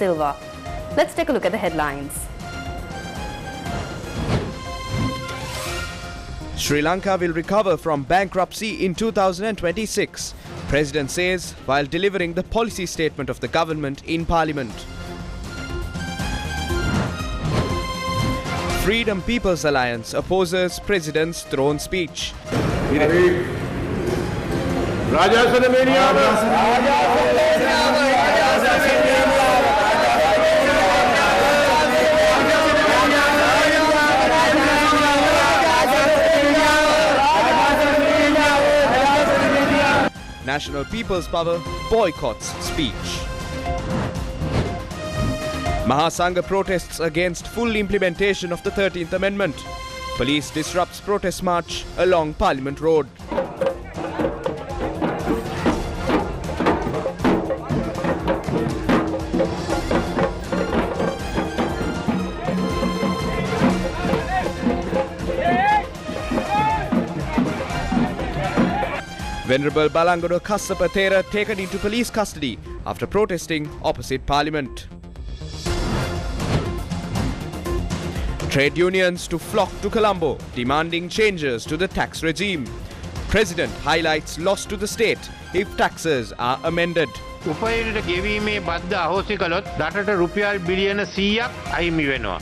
Silva. Let's take a look at the headlines. Sri Lanka will recover from bankruptcy in 2026, President says while delivering the policy statement of the government in Parliament. Freedom People's Alliance opposes President's throne speech. National People's Power boycotts speech. Mahasangha protests against full implementation of the 13th Amendment. Police disrupts protest march along Parliament Road. Venerable Balangado Kassapa Thera taken into police custody after protesting opposite Parliament. Trade unions to flock to Colombo, demanding changes to the tax regime. President highlights loss to the state if taxes are amended. උපයනට ගෙවීමේ බද්ධ අහෝසි කළොත් රටට රුපියල් බිලියන 100ක් අහිමි වෙනවා.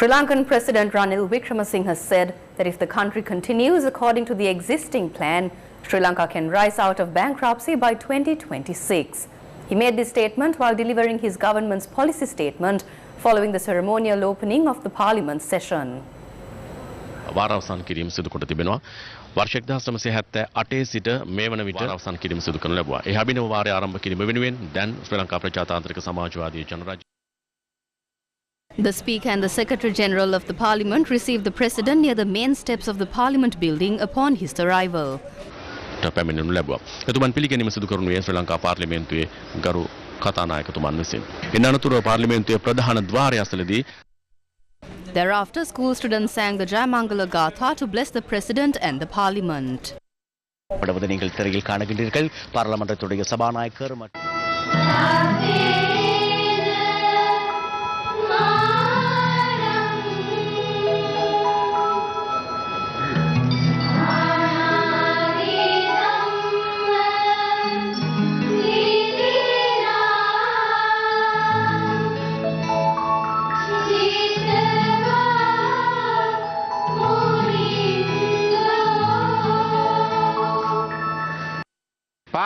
Sri Lankan President Ranil Wickremesinghe said that if the country continues according to the existing plan, Sri Lanka can rise out of bankruptcy by 2026. He made this statement while delivering his government's policy statement following the ceremonial opening of the Parliament session. වාරවසන් කිරීම සිදු කොට තිබෙනවා. වර්ෂ 1978 සිට මේ වන විට වාරවසන් කිරීම සිදු කරනු ලැබුවා. ඒ අභිනව වාරය ආරම්භ කිරීම වෙනුවෙන් දැන් ශ්‍රී Lanka ප්‍රජාතාන්ත්‍රික සමාජවාදී ජනරාජ්‍ය. The Speaker and the Secretary General of the Parliament received the President near the main steps of the Parliament building upon his arrival. පැමිණෙනු ලැබුවා. එතුමන් පිළිගැනීම සිදු කරනුයේ ශ්‍රී ලංකා පාර්ලිමේන්තුවේ ගරු කතානායකතුමන් විසින්. ඉන් අනතුරුව පාර්ලිමේන්තුවේ ප්‍රධාන ද්වාරය අසලදී Thereafter, school students sang the Jayamangala Gatha to bless the President and the Parliament. நீங்கள் திரையில் காணுகின்றீர்கள் பாராளுமன்றத்துடைய சபாநாயகர்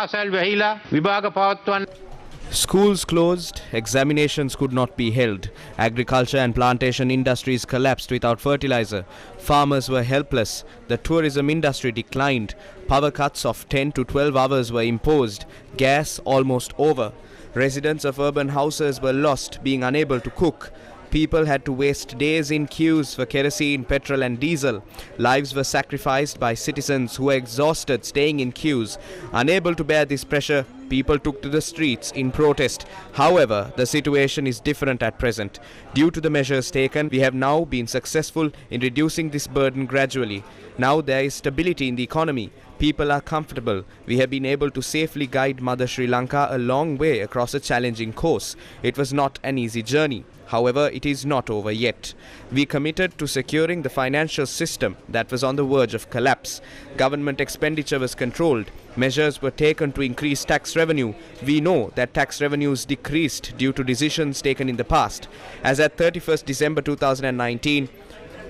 පාසල් වෙහිලා විභාග පවත්වන්න. Schools closed, examinations could not be held. Agriculture and plantation industries collapsed without fertilizer. Farmers were helpless. The tourism industry declined. Power cuts of 10 to 12 hours were imposed. Gas almost over. Residents of urban houses were lost, being unable to cook. People had to waste days in queues for kerosene, petrol and diesel. Lives were sacrificed by citizens who were exhausted staying in queues. Unable to bear this pressure, people took to the streets in protest. However, the situation is different at present. Due to the measures taken, we have now been successful in reducing this burden gradually. Now there is stability in the economy. People are comfortable. We have been able to safely guide Mother Sri Lanka a long way across a challenging course. It was not an easy journey. However, it is not over yet. We committed to securing the financial system that was on the verge of collapse. Government expenditure was controlled. Measures were taken to increase tax revenue. We know that tax revenues decreased due to decisions taken in the past. As at 31st December 2019,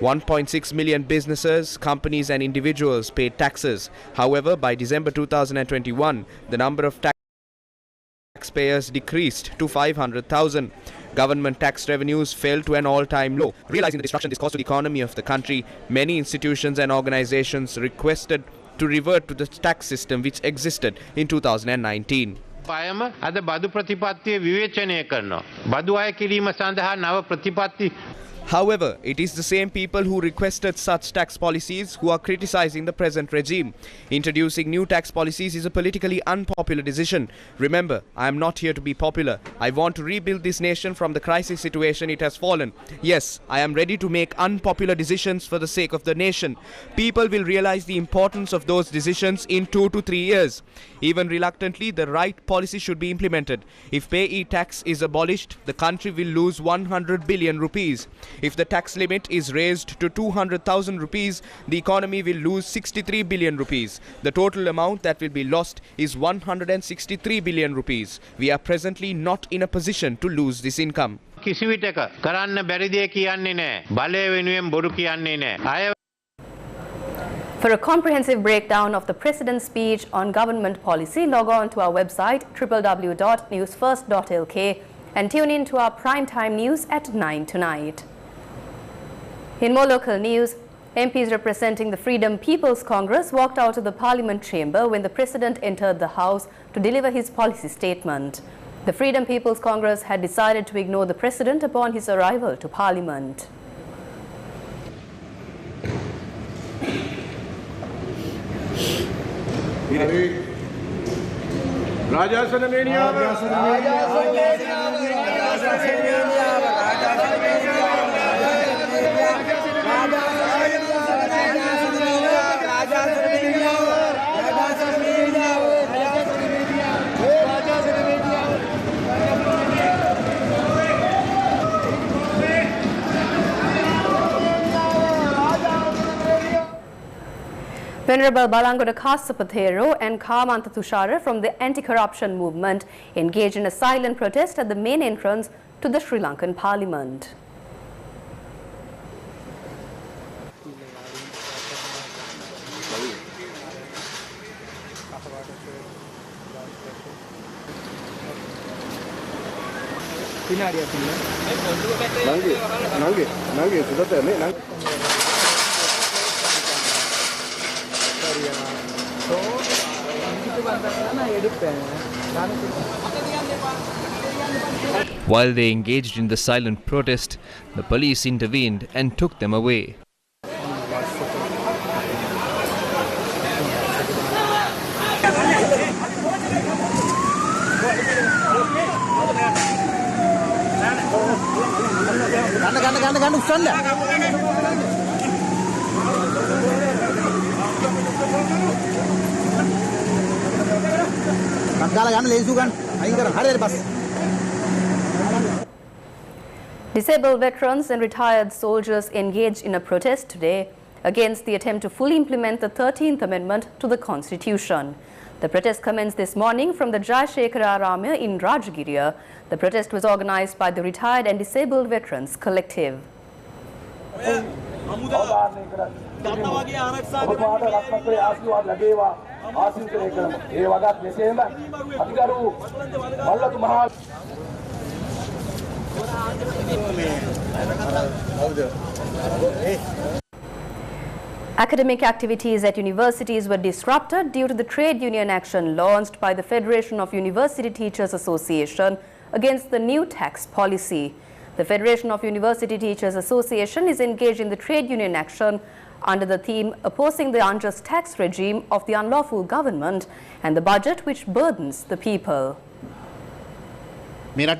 1.6 million businesses, companies and individuals paid taxes. However, by December 2021, the number of taxpayers decreased to 500,000. Government tax revenues fell to an all-time low. Realizing the destruction this caused to the economy of the country, many institutions and organizations requested to revert to the tax system which existed in 2019. පයම අද බදු ප්‍රතිපත්තිය විවේචනය කරනවා. බදු අය කිරීම සඳහා නව ප්‍රතිපත්ති However, it is the same people who requested such tax policies who are criticizing the present regime. Introducing new tax policies is a politically unpopular decision. Remember, I am not here to be popular. I want to rebuild this nation from the crisis situation it has fallen. Yes, I am ready to make unpopular decisions for the sake of the nation. People will realize the importance of those decisions in 2 to 3 years. Even reluctantly, the right policy should be implemented. If payee tax is abolished, the country will lose 100 billion rupees. If the tax limit is raised to 200,000 rupees, the economy will lose 63 billion rupees. The total amount that will be lost is 163 billion rupees. We are presently not in a position to lose this income. කිසිවිටක කරන්න බැරි දේ කියන්නේ නැහැ. බලය වෙනුවෙන් බොරු කියන්නේ නැහැ. For a comprehensive breakdown of the President's speech on government policy, log on to our website www.newsfirst.lk and tune in to our primetime news at 9 tonight. In more local news, MPs representing the Freedom People's Congress walked out of the Parliament chamber when the President entered the House to deliver his policy statement. The Freedom People's Congress had decided to ignore the President upon his arrival to Parliament. Venerable Balangoda Kasapathero and Kamanta Tushara from the anti-corruption movement engaged in a silent protest at the main entrance to the Sri Lankan Parliament. While they engaged in the silent protest, the police intervened and took them away. Disabled veterans and retired soldiers engaged in a protest today against the attempt to fully implement the 13th Amendment to the Constitution. The protest commenced this morning from the Jayashekara Ramya in Rajagiriya. The protest was organized by the Retired and Disabled Veterans Collective. Academic activities at universities were disrupted due to the trade union action launched by the Federation of University Teachers Association against the new tax policy. The Federation of University Teachers Association is engaged in the trade union action under the theme opposing the unjust tax regime of the unlawful government and the budget which burdens the people. As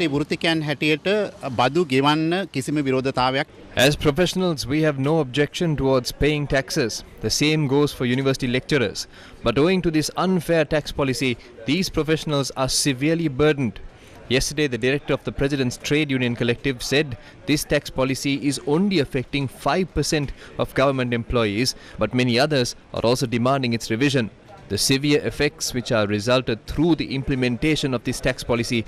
professionals, we have no objection towards paying taxes. The same goes for university lecturers. But owing to this unfair tax policy, these professionals are severely burdened. Yesterday, the director of the President's Trade Union Collective said this tax policy is only affecting 5% of government employees, but many others are also demanding its revision. The severe effects which are resulted through the implementation of this tax policy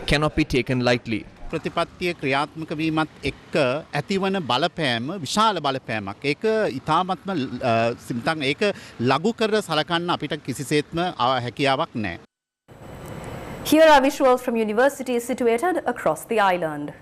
cannot be taken lightly. ප්‍රතිපත්තිය ක්‍රියාත්මක වීමත් එක්ක ඇතිවන බලපෑම විශාල බලපෑමක්. ඒක ඉතාමත්ම සිම්තන් ඒක ලඝු කර සලකන්න අපිට කිසිසේත්ම හැකියාවක් නැහැ. Here are visuals from universities situated across the island.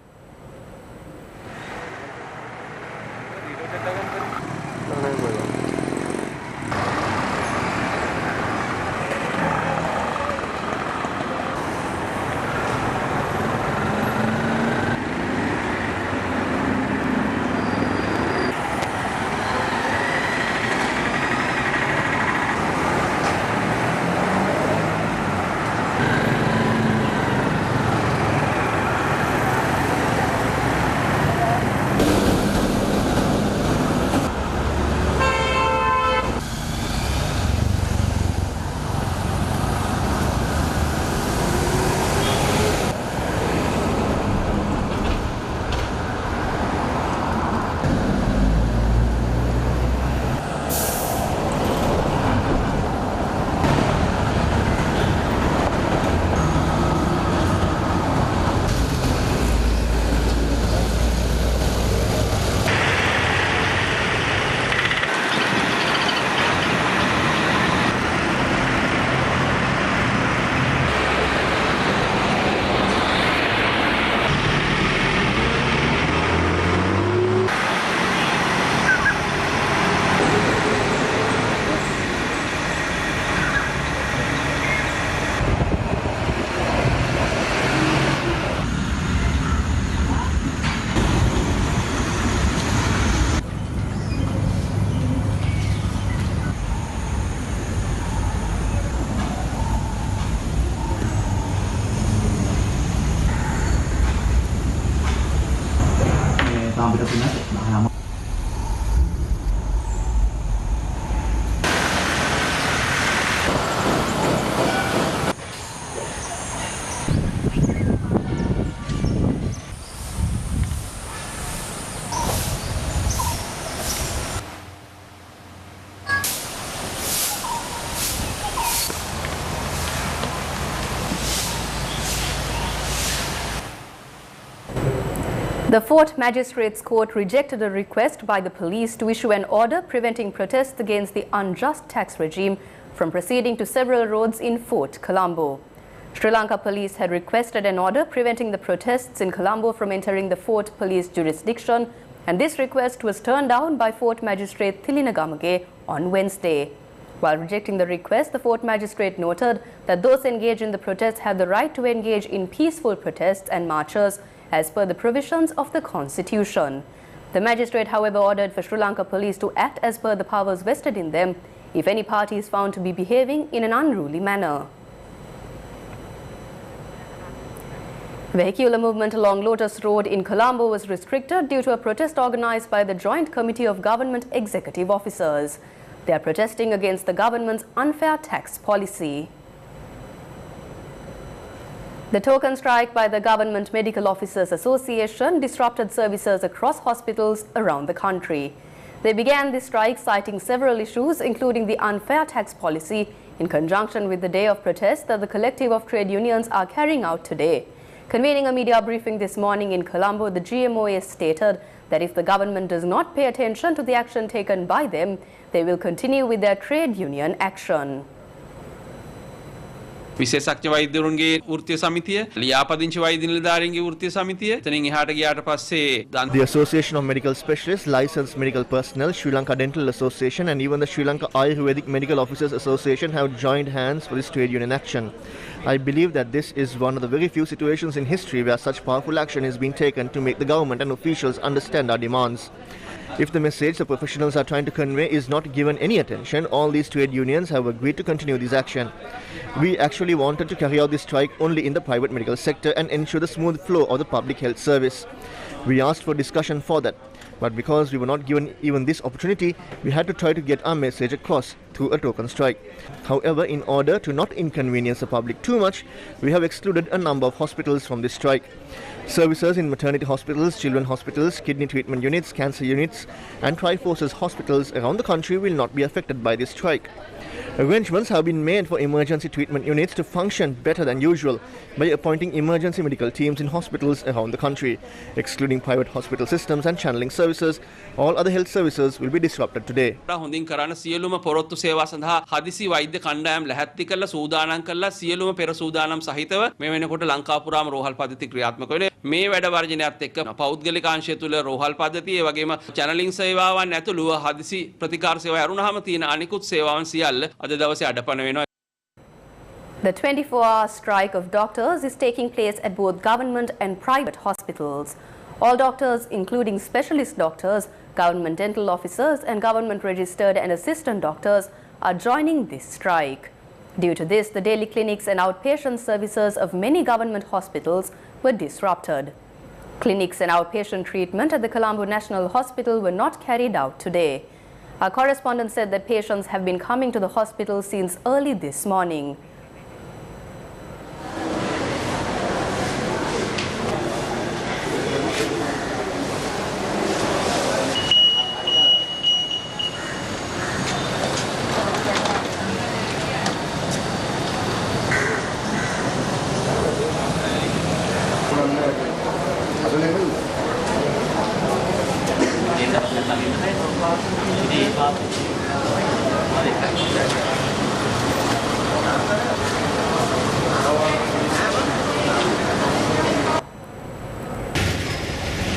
The Fort Magistrates Court rejected a request by the police to issue an order preventing protests against the unjust tax regime from proceeding to several roads in Fort Colombo. Sri Lanka police had requested an order preventing the protests in Colombo from entering the Fort police jurisdiction, and this request was turned down by Fort Magistrate Thilinagamage on Wednesday. While rejecting the request, the Fort Magistrate noted that those engaged in the protests have the right to engage in peaceful protests and marches as per the provisions of the Constitution. The magistrate, however, ordered for Sri Lanka police to act as per the powers vested in them if any party is found to be behaving in an unruly manner. Vehicular movement along Lotus Road in Colombo was restricted due to a protest organized by the Joint Committee of Government Executive Officers. They are protesting against the government's unfair tax policy. The token strike by the Government Medical Officers Association disrupted services across hospitals around the country. They began this strike citing several issues, including the unfair tax policy, in conjunction with the day of protest that the collective of trade unions are carrying out today. Convening a media briefing this morning in Colombo, the GMOA stated that if the government does not pay attention to the action taken by them, they will continue with their trade union action. විශේෂඥ වෛද්‍යවරුන්ගේ වෘත්තීය සමිතිය, ලියාපදිංචි වෛද්‍ය නිලධාරීන්ගේ වෘත්තීය සමිතිය, එතනින් එහාට ගියාට පස්සේ The Association of Medical Specialists, Licensed Medical Personnel, Sri Lanka Dental Association and even the Sri Lanka Ayurvedic Medical Officers Association have joined hands for this trade union action. I believe that this is one of the very few situations in history where such powerful action is being taken to make the government and officials understand our demands. If the message the professionals are trying to convey is not given any attention, all these trade unions have agreed to continue this action. We actually wanted to carry out this strike only in the private medical sector and ensure the smooth flow of the public health service. We asked for discussion for that, but because we were not given even this opportunity, we had to try to get our message across through a token strike. However, in order to not inconvenience the public too much, we have excluded a number of hospitals from this strike. Services in maternity hospitals, children hospitals, kidney treatment units, cancer units and Triforces hospitals around the country will not be affected by this strike. Arrangements have been made for emergency treatment units to function better than usual by appointing emergency medical teams in hospitals around the country. Excluding private hospital systems and channeling services, all other health services will be disrupted today. හොඳින් කරන සියලුම පොරොත්තු සේවා සඳහා හදිසි වෛද්‍ය කණ්ඩායම් ලැහැත්ති කරලා සූදානම් කරලා සියලුම පෙර සූදානම් සහිතව මේ වෙනකොට ලංකාපුරාම රෝහල් පද්ධති ක්‍රියාත්මක වෙන්නේ. මේ වැඩ වර්ජනයත් එක්ක පෞද්ගලික අංශය තුල රෝහල් පද්ධතිය ඒ වගේම චැනලින් සේවාවන් ඇතුළුව හදිසි ප්‍රතිකාර සේවා ඇරුණාම තියෙන අනිකුත් සේවාවන් සියල්ල අද දවසේ අඩපණ වෙනවා. The 24-hour strike of doctors is taking place at both government and private hospitals. All doctors, including specialist doctors, government dental officers and government registered and assistant doctors, are joining this strike. Due to this, the daily clinics and outpatient services of many government hospitals were disrupted. Clinics and outpatient treatment at the Colombo National Hospital were not carried out today. Our correspondent said that patients have been coming to the hospital since early this morning.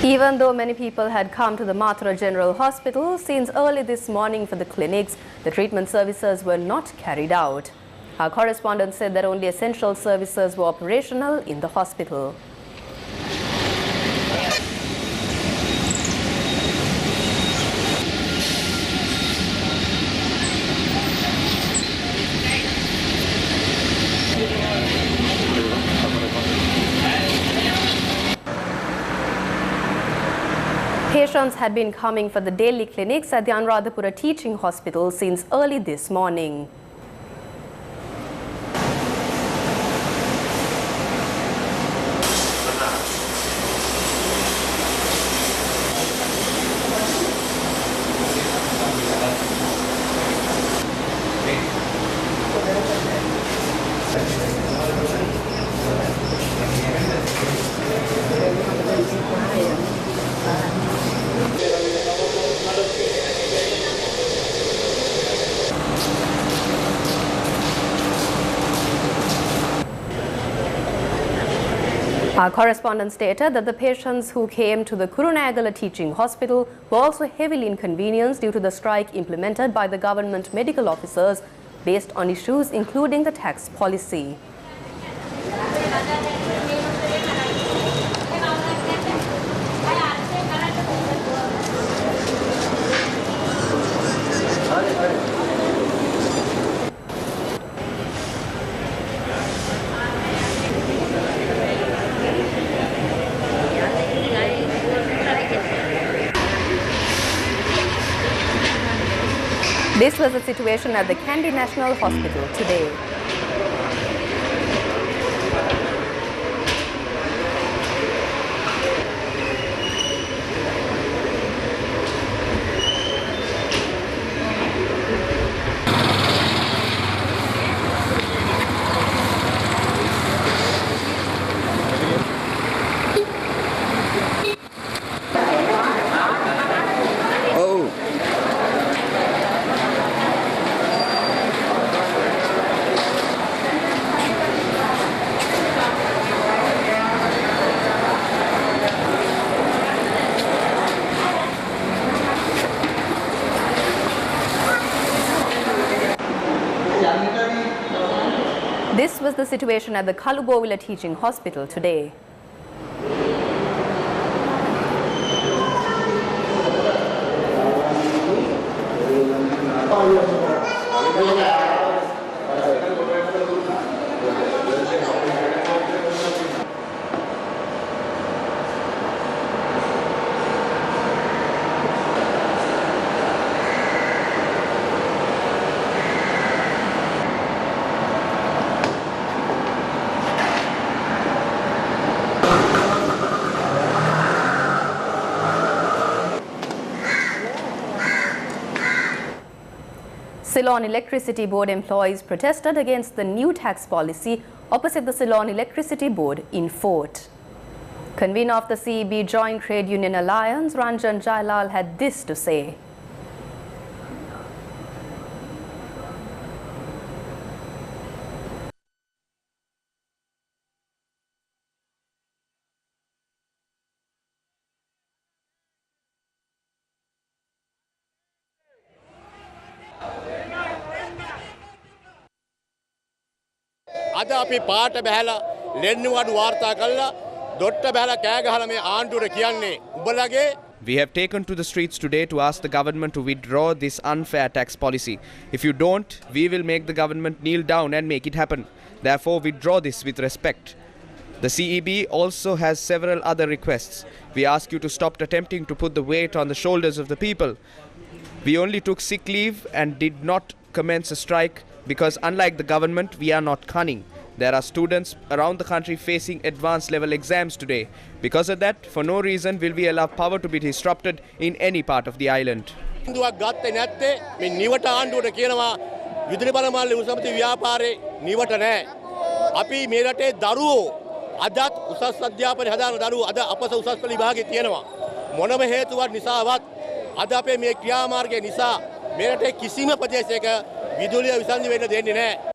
Even though many people had come to the Mathura General Hospital since early this morning for the clinics, the treatment services were not carried out. Our correspondent said that only essential services were operational in the hospital. Patients had been coming for the daily clinics at the Anuradhapura Teaching Hospital since early this morning. Our correspondent stated that the patients who came to the Kurunegala Teaching Hospital were also heavily inconvenienced due to the strike implemented by the government medical officers based on issues including the tax policy. This was the situation at the Kandy National Hospital today. This was the situation at the Kalubowila Teaching Hospital today. Ceylon Electricity Board employees protested against the new tax policy opposite the Ceylon Electricity Board in Fort. Convener of the CEB Joint Trade Union Alliance, Ranjan Jailal, had this to say. අද අපි පාට බහැලා ලෙන්නුවඩු වාර්තා කළා දොට්ට බහැලා කෑ ගහලා මේ ආණ්ඩුවට කියන්නේ උඹලගේ. We have taken to the streets today to ask the government to withdraw this unfair tax policy. If you don't, we will make the government kneel down and make it happen. Therefore, withdraw this with respect. The CEB also has several other requests. We ask you to stop attempting to put the weight on the shoulders of the people. We only took sick leave and did not commence a strike because, unlike the government, we are not cunning. There are students around the country facing advanced level exams today. Because of that, for no reason will we allow power to be disrupted in any part of the island. අදත් උසස් අධ්‍යාපනය හදාන දරුවෝ අද අපස උසස් පෙළ විභාගයේ තියෙනවා මොනම හේතුවක් නිසාවත් අද අපේ මේ ක්‍රියාමාර්ගය නිසා මේ රටේ කිසිම ප්‍රදේශයක විදුලිය විසන්ධි වෙන්න දෙන්නේ නැහැ.